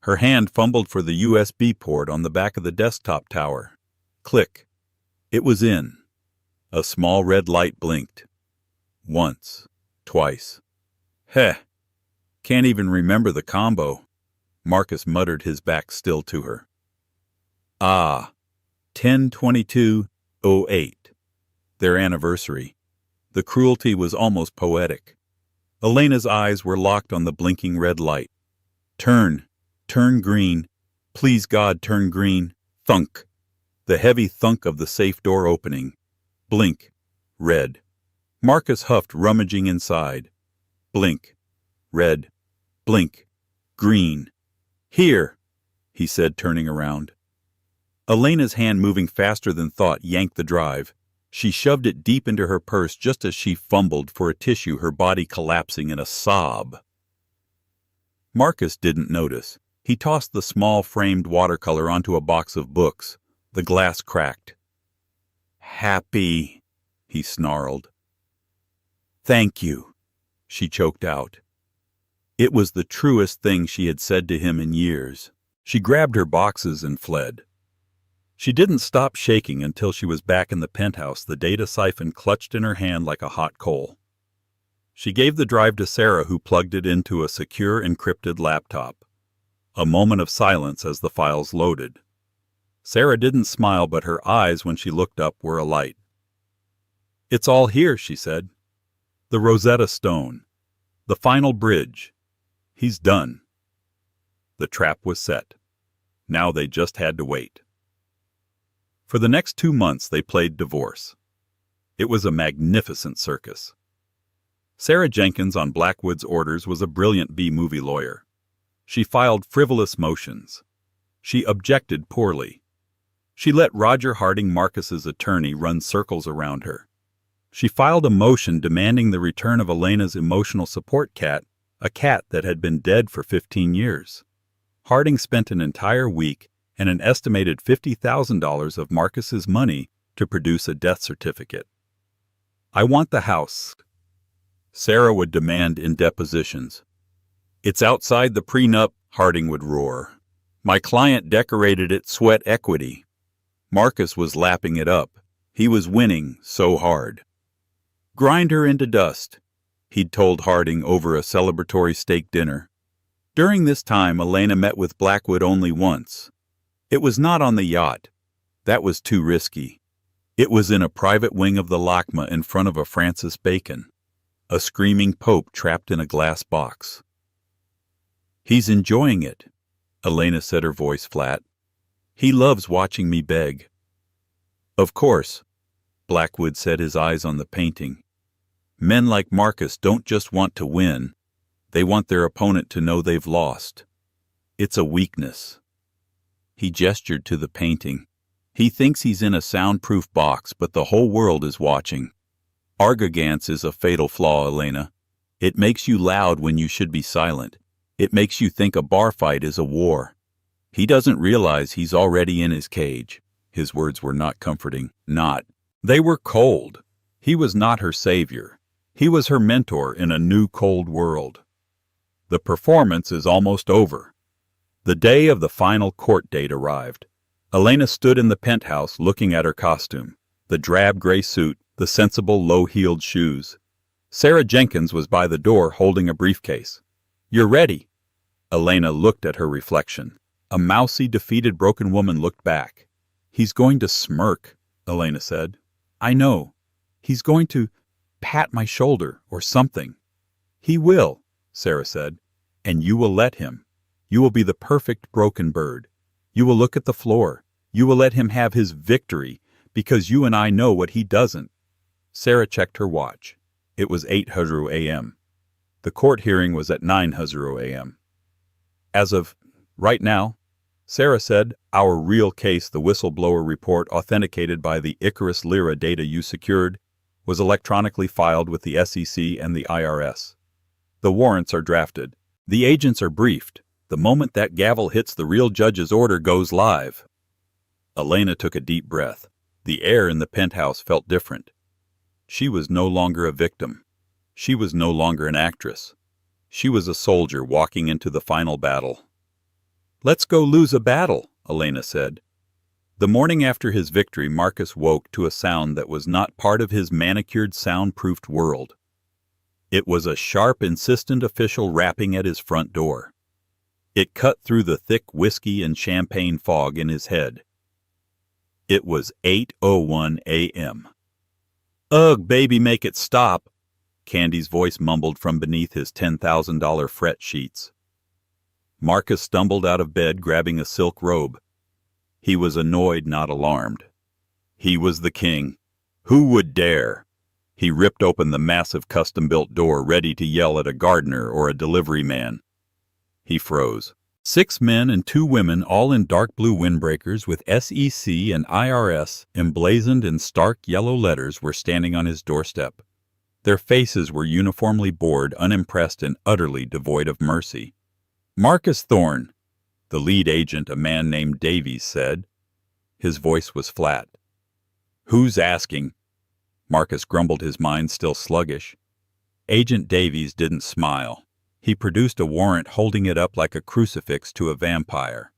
[SPEAKER 1] Her hand fumbled for the USB port on the back of the desktop tower. Click. It was in. A small red light blinked. Once. Twice. Heh. Can't even remember the combo. Marcus muttered, his back still to her. Ah. 10/22/08. Their anniversary. The cruelty was almost poetic. Elena's eyes were locked on the blinking red light. Turn. Turn green. Please God, turn green. Thunk. The heavy thunk of the safe door opening. Blink. Red. Marcus huffed, rummaging inside. Blink. Red. Blink. Green. Here, he said, turning around. Elena's hand, moving faster than thought, yanked the drive. She shoved it deep into her purse just as she fumbled for a tissue, her body collapsing in a sob. Marcus didn't notice. He tossed the small framed watercolor onto a box of books. The glass cracked. Happy, he snarled. Thank you, she choked out. It was the truest thing she had said to him in years. She grabbed her boxes and fled. She didn't stop shaking until she was back in the penthouse, the data siphon clutched in her hand like a hot coal. She gave the drive to Sarah, who plugged it into a secure, encrypted laptop. A moment of silence as the files loaded. Sarah didn't smile, but her eyes, when she looked up, were alight. It's all here, she said. The Rosetta Stone. The final bridge. He's done. The trap was set. Now they just had to wait. For the next 2 months they played divorce. It was a magnificent circus. Sarah Jenkins, on Blackwood's orders, was a brilliant B-movie lawyer. She filed frivolous motions. She objected poorly. She let Roger Harding, Marcus's attorney, run circles around her. She filed a motion demanding the return of Elena's emotional support cat, a cat that had been dead for 15 years. Harding spent an entire week and an estimated $50,000 of Marcus's money to produce a death certificate. I want the house, Sarah would demand in depositions. It's outside the prenup, Harding would roar. My client decorated it sweat equity. Marcus was lapping it up. He was winning so hard. Grind her into dust, he'd told Harding over a celebratory steak dinner. During this time, Elena met with Blackwood only once. It was not on the yacht. That was too risky. It was in a private wing of the LACMA in front of a Francis Bacon. a screaming pope trapped in a glass box. "He's enjoying it," Elena said, her voice flat. "He loves watching me beg." "Of course," Blackwood said, his eyes on the painting. "Men like Marcus don't just want to win. They want their opponent to know they've lost. It's a weakness." He gestured to the painting. "He thinks he's in a soundproof box, but the whole world is watching. Arrogance is a fatal flaw, Elena. It makes you loud when you should be silent. It makes you think a bar fight is a war. He doesn't realize he's already in his cage." His words were not comforting. Not. They were cold. He was not her savior. He was her mentor in a new cold world. The performance is almost over. The day of the final court date arrived. Elena stood in the penthouse looking at her costume, the drab gray suit, the sensible low-heeled shoes. Sarah Jenkins was by the door holding a briefcase. "You're ready." Elena looked at her reflection. A mousy, defeated, broken woman looked back. "He's going to smirk," Elena said. "I know. He's going to pat my shoulder or something." "He will," Sarah said, "and you will let him. You will be the perfect broken bird. You will look at the floor. You will let him have his victory, because you and I know what he doesn't." Sarah checked her watch. It was 8:00 a.m. The court hearing was at 9:00 a.m. "As of right now," Sarah said, "our real case, the whistleblower report authenticated by the Icarus Lyra data you secured, was electronically filed with the SEC and the IRS. The warrants are drafted. The agents are briefed. The moment that gavel hits, the real judge's order goes live." Elena took a deep breath. The air in the penthouse felt different. She was no longer a victim. She was no longer an actress. She was a soldier walking into the final battle. "Let's go lose a battle," Elena said. The morning after his victory, Marcus woke to a sound that was not part of his manicured, soundproofed world. It was a sharp, insistent official rapping at his front door. It cut through the thick whiskey and champagne fog in his head. It was 8:01 a.m. "Ugh, baby, make it stop," Candy's voice mumbled from beneath his $10,000 fret sheets. Marcus stumbled out of bed, grabbing a silk robe. He was annoyed, not alarmed. He was the king. Who would dare? He ripped open the massive custom-built door, ready to yell at a gardener or a delivery man. He froze. 6 men and 2 women, all in dark blue windbreakers with SEC and IRS emblazoned in stark yellow letters, were standing on his doorstep. Their faces were uniformly bored, unimpressed, and utterly devoid of mercy. "Marcus Thorne," the lead agent, a man named Davies, said. His voice was flat. "Who's asking?" Marcus grumbled, his mind still sluggish. Agent Davies didn't smile. He produced a warrant, holding it up like a crucifix to a vampire.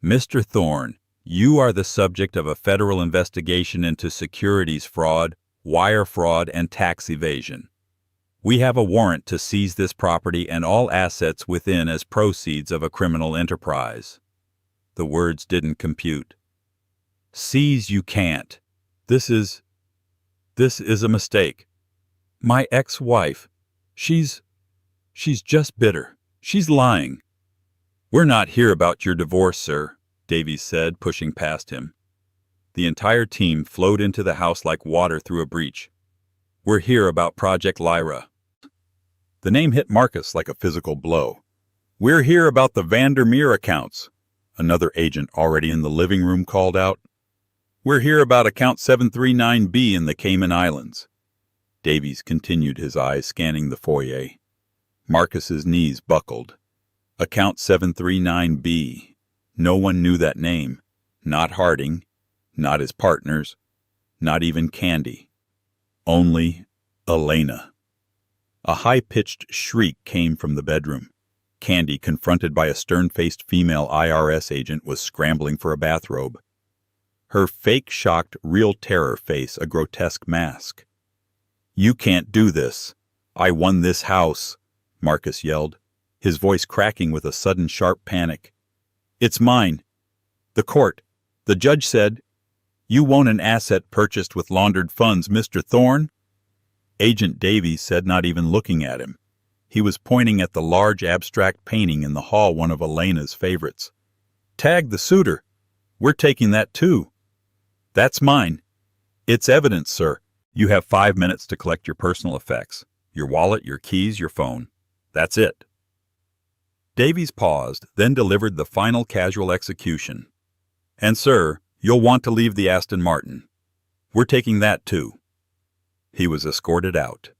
[SPEAKER 1] "Mr. Thorne, you are the subject of a federal investigation into securities fraud, wire fraud, and tax evasion. We have a warrant to seize this property and all assets within as proceeds of a criminal enterprise." The words didn't compute. "Seize you can't. This is a mistake. My ex-wife, she's just bitter. She's lying." "We're not here about your divorce, sir," Davies said, pushing past him. The entire team flowed into the house like water through a breach. "We're here about Project Lyra." The name hit Marcus like a physical blow. "We're here about the Vandermeer accounts," another agent already in the living room called out. "We're here about account 739B in the Cayman Islands." Davies continued, his eyes scanning the foyer. Marcus's knees buckled. Account 739B. No one knew that name. Not Harding. Not his partners. Not even Candy. Only Elena. A high-pitched shriek came from the bedroom. Candy, confronted by a stern-faced female IRS agent, was scrambling for a bathrobe. Her fake, shocked, real terror face a grotesque mask. "You can't do this. I won this house," Marcus yelled, his voice cracking with a sudden sharp panic. "It's mine. The judge said, you won an asset purchased with laundered funds, Mr. Thorne." Agent Davies said, not even looking at him. He was pointing at the large abstract painting in the hall, one of Elena's favorites. "Tag the suitor. We're taking that too." "That's mine." "It's evidence, sir. You have 5 minutes to collect your personal effects. Your wallet, your keys, your phone. That's it." Davies paused, then delivered the final casual execution. "And sir, you'll want to leave the Aston Martin. We're taking that too." He was escorted out.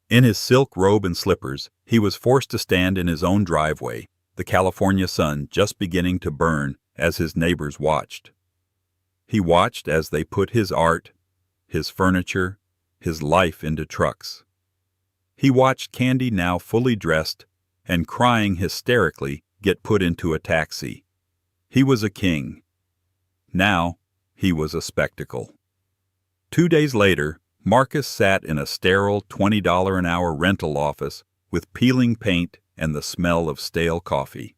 [SPEAKER 1] In his silk robe and slippers, he was forced to stand in his own driveway, the California sun just beginning to burn as his neighbors watched. He watched as they put his art, his furniture, his life into trucks. He watched Candy, now fully dressed and crying hysterically, get put into a taxi. He was a king. Now he was a spectacle. 2 days later, Marcus sat in a sterile $20 an hour rental office with peeling paint and the smell of stale coffee.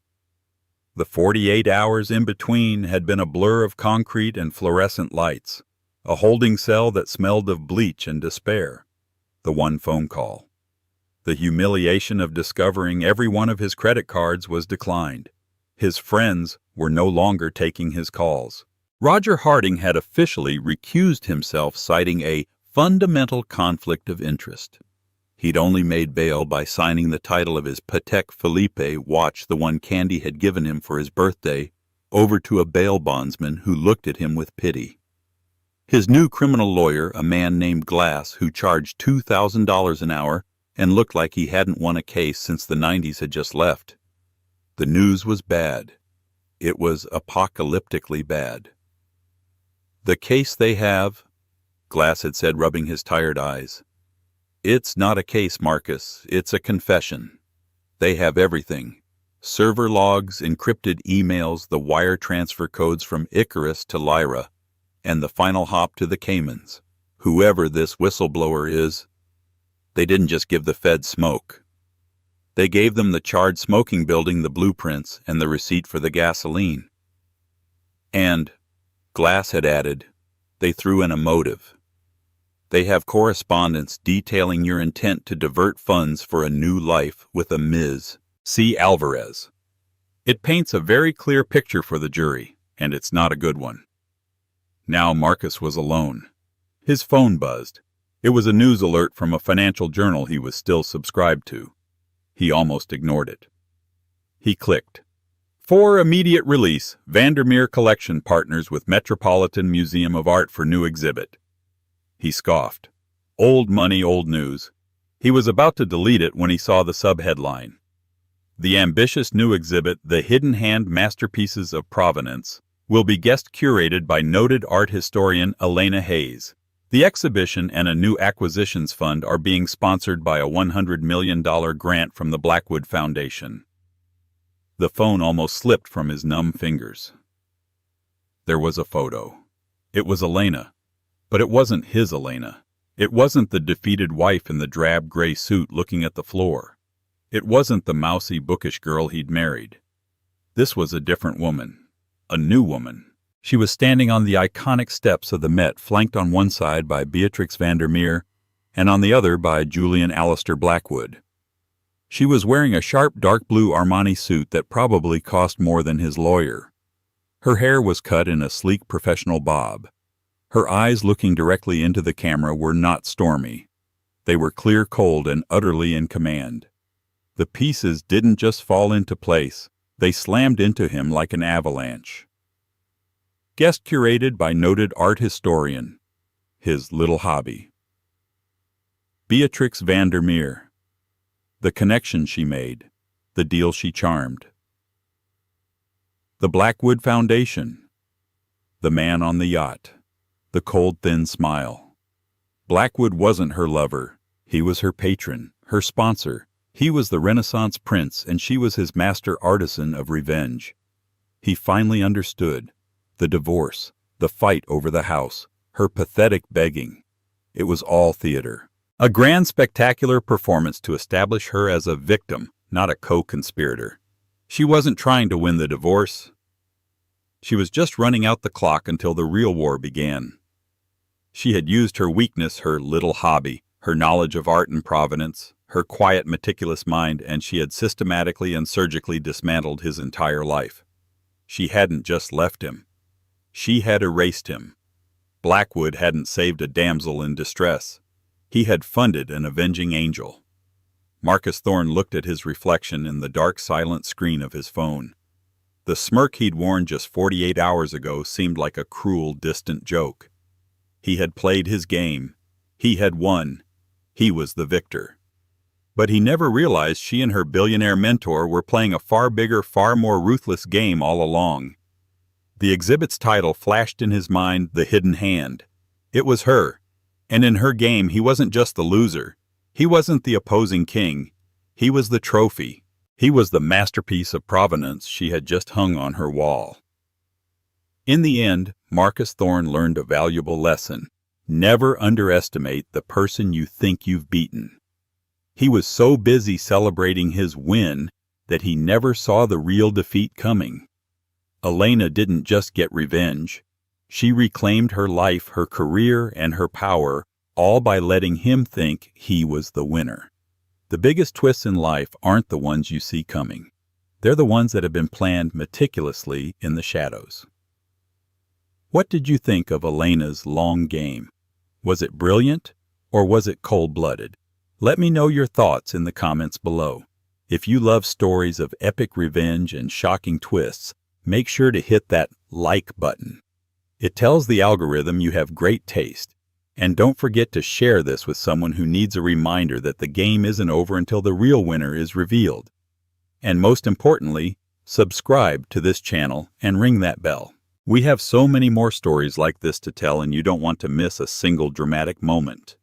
[SPEAKER 1] The 48 hours in between had been a blur of concrete and fluorescent lights, a holding cell that smelled of bleach and despair, the one phone call. The humiliation of discovering every one of his credit cards was declined. His friends were no longer taking his calls. Roger Harding had officially recused himself, citing a fundamental conflict of interest. He'd only made bail by signing the title of his Patek Philippe watch, the one Candy had given him for his birthday, over to a bail bondsman who looked at him with pity. His new criminal lawyer, a man named Glass, who charged $2,000 an hour and looked like he hadn't won a case since the 90s had just left. The news was bad. It was apocalyptically bad. "The case they have," Glass had said, rubbing his tired eyes. "It's not a case, Marcus. It's a confession. They have everything. Server logs, encrypted emails, the wire transfer codes from Icarus to Lyra, and the final hop to the Caymans. Whoever this whistleblower is, they didn't just give the Fed smoke. They gave them the charred smoking building, the blueprints, and the receipt for the gasoline. And," Glass had added, "they threw in a motive. They have correspondence detailing your intent to divert funds for a new life with a Ms. C. Alvarez. It paints a very clear picture for the jury, and it's not a good one." Now Marcus was alone. His phone buzzed. It was a news alert from a financial journal he was still subscribed to. He almost ignored it. He clicked. "For immediate release, Vandermeer Collection partners with Metropolitan Museum of Art for new exhibit." He scoffed. Old money, old news. He was about to delete it when he saw the subheadline. "The ambitious new exhibit, The Hidden Hand Masterpieces of Provenance, will be guest curated by noted art historian Elena Hayes. The exhibition and a new acquisitions fund are being sponsored by a $100 million grant from the Blackwood Foundation." The phone almost slipped from his numb fingers. There was a photo. It was Elena. But it wasn't his Elena. It wasn't the defeated wife in the drab gray suit looking at the floor. It wasn't the mousy, bookish girl he'd married. This was a different woman. A new woman. She was standing on the iconic steps of the Met, flanked on one side by Beatrix Vandermeer and on the other by Julian Alistair Blackwood. She was wearing a sharp dark blue Armani suit that probably cost more than his lawyer. Her hair was cut in a sleek professional bob. Her eyes, looking directly into the camera, were not stormy. They were clear, cold, and utterly in command. The pieces didn't just fall into place. They slammed into him like an avalanche. Guest curated by noted art historian. His little hobby. Beatrix Vandermeer. The connection she made. The deal she charmed. The Blackwood Foundation. The man on the yacht. The cold, thin smile. Blackwood wasn't her lover. He was her patron, her sponsor. He was the Renaissance prince, and she was his master artisan of revenge. He finally understood. The divorce, the fight over the house, her pathetic begging. It was all theater. A grand, spectacular performance to establish her as a victim, not a co-conspirator. She wasn't trying to win the divorce. She was just running out the clock until the real war began. She had used her weakness, her little hobby, Her knowledge of art and provenance, her quiet, meticulous mind, and she had systematically and surgically dismantled his entire life. She hadn't just left him. She had erased him. Blackwood hadn't saved a damsel in distress. He had funded an avenging angel. Marcus Thorne looked at his reflection in the dark, silent screen of his phone. The smirk he'd worn just 48 hours ago seemed like a cruel, distant joke. He had played his game. He had won. He was the victor. But he never realized she and her billionaire mentor were playing a far bigger, far more ruthless game all along. The exhibit's title flashed in his mind, The Hidden Hand. It was her. And in her game, he wasn't just the loser. He wasn't the opposing king. He was the trophy. He was the masterpiece of provenance she had just hung on her wall. In the end, Marcus Thorne learned a valuable lesson. Never underestimate the person you think you've beaten. He was so busy celebrating his win that he never saw the real defeat coming. Elena didn't just get revenge. She reclaimed her life, her career, and her power, all by letting him think he was the winner. The biggest twists in life aren't the ones you see coming. They're the ones that have been planned meticulously in the shadows. What did you think of Elena's long game? Was it brilliant, or was it cold-blooded? Let me know your thoughts in the comments below. If you love stories of epic revenge and shocking twists, make sure to hit that like button. It tells the algorithm you have great taste. And don't forget to share this with someone who needs a reminder that the game isn't over until the real winner is revealed. And most importantly, subscribe to this channel and ring that bell. We have so many more stories like this to tell, and you don't want to miss a single dramatic moment.